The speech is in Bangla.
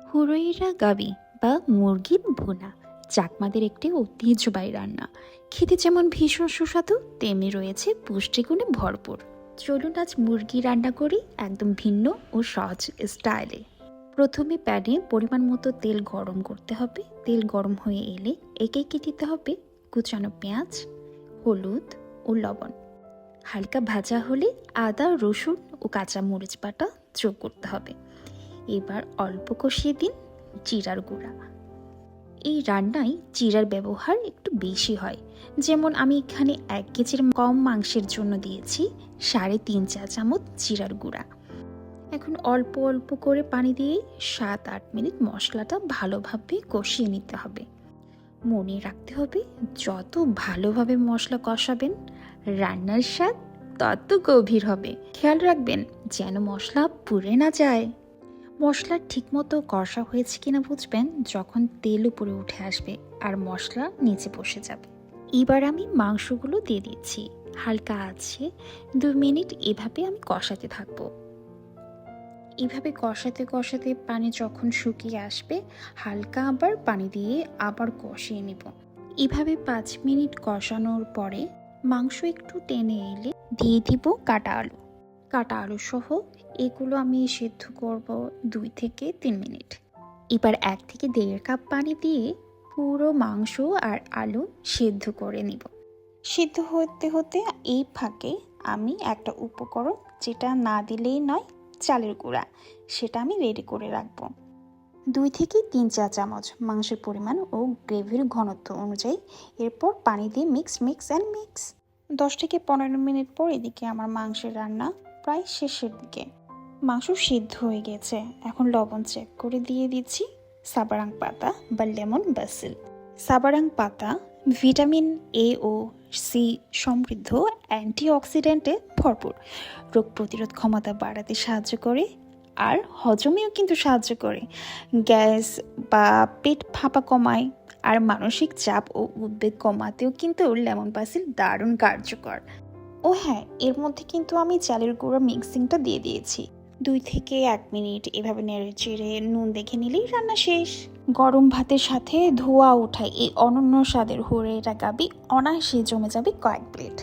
হুরইরা গাবি বা মুরগির ভুনা চাকমাদের একটি ঐতিহ্যবাহী রান্না। খেতে যেমন ভীষণ সুস্বাদু, তেমনি রয়েছে পুষ্টিগুণে ভরপুর। চলুন আজ মুরগি রান্না করি একদম ভিন্ন ও সহজ স্টাইলে। প্রথমে প্যানে পরিমাণ মতো তেল গরম করতে হবে। তেল গরম হয়ে এলে একে একে দিতে হবে কুচানো পেঁয়াজ, হলুদ ও লবণ। হালকা ভাজা হলে আদা, রসুন ও কাঁচা মরিচ বাটা যোগ করতে হবে। এবার অল্প কষিয়ে দিন জিরার গুঁড়া। এই রান্নায় জিরার ব্যবহার একটু বেশি হয়, যেমন আমি এখানে 1 কেজির কম মাংসের জন্য দিয়েছি 3.5 চা চামচ জিরার গুঁড়া। এখন অল্প অল্প করে পানি দিয়ে 7-8 মিনিট মশলাটা ভালোভাবে কষিয়ে নিতে হবে। মনে রাখতে হবে, যত ভালোভাবে মশলা কষাবেন রান্নার স্বাদ তত গভীর হবে। খেয়াল রাখবেন যেন মশলা পুড়ে না যায়। মশলা ঠিকমতো কষা হয়েছে কিনা বুঝবেন যখন তেল উপরে উঠে আসবে আর মশলা নিচে বসে যাবে। এবার আমি মাংসগুলো দিয়ে দিচ্ছি। হালকা আছে 2 মিনিট এভাবে আমি কষাতে থাকবো। এভাবে কষাতে কষাতে পানি যখন শুকিয়ে আসবে, হালকা আবার পানি দিয়ে আবার কষিয়ে নিব। এভাবে 5 মিনিট কষানোর পরে মাংস একটু টেনে এলে দিয়ে দিব কাটা আলু। কাটা আলু সহ এগুলো আমি সেদ্ধ করব 2 থেকে 3 মিনিট। এবার 1 থেকে 1.5 কাপ পানি দিয়ে পুরো মাংস আর আলু সেদ্ধ করে নিব। সিদ্ধ হতে হতে এই ফাঁকে আমি একটা উপকরণ, যেটা না দিলেই নয়, চালের গুঁড়া, সেটা আমি রেডি করে রাখবো। 2 থেকে 3 চা চামচ মাংসের পরিমাণ ও গ্রেভির ঘনত্ব অনুযায়ী। এরপর পানি দিয়ে মিক্স 10 থেকে 15 মিনিট পর এদিকে আমার মাংসের রান্না প্রায় শেষের দিকে। মাংস সিদ্ধ হয়ে গেছে। এখন লবণ চেক করে দিয়ে দিচ্ছি সাবারাং পাতা বা লেমন বাসিল। সাবারাং পাতা ভিটামিন এ ও সি সমৃদ্ধ, অ্যান্টিঅক্সিডেন্টে ভরপুর, রোগ প্রতিরোধ ক্ষমতা বাড়াতে সাহায্য করে আর হজমেও কিন্তু সাহায্য করে। গ্যাস বা পেট ফাঁপা কমায় আর মানসিক চাপ ও উদ্বেগ কমাতেও কিন্তু লেমন বাসিল দারুণ কার্যকর। ও হ্যাঁ, এর মধ্যে কিন্তু আমি চালের গুঁড়ো মিক্সিংটা দিয়ে দিয়েছি। 2 থেকে 1 মিনিট এভাবে নেড়ে চেড়ে নুন দেখে নিলেই রান্না শেষ। গরম ভাতের সাথে ধোয়া ওঠায় এই অনন্য স্বাদের হুরইরা গাবি অনায়াসে জমে যাবে কয়েক প্লেট।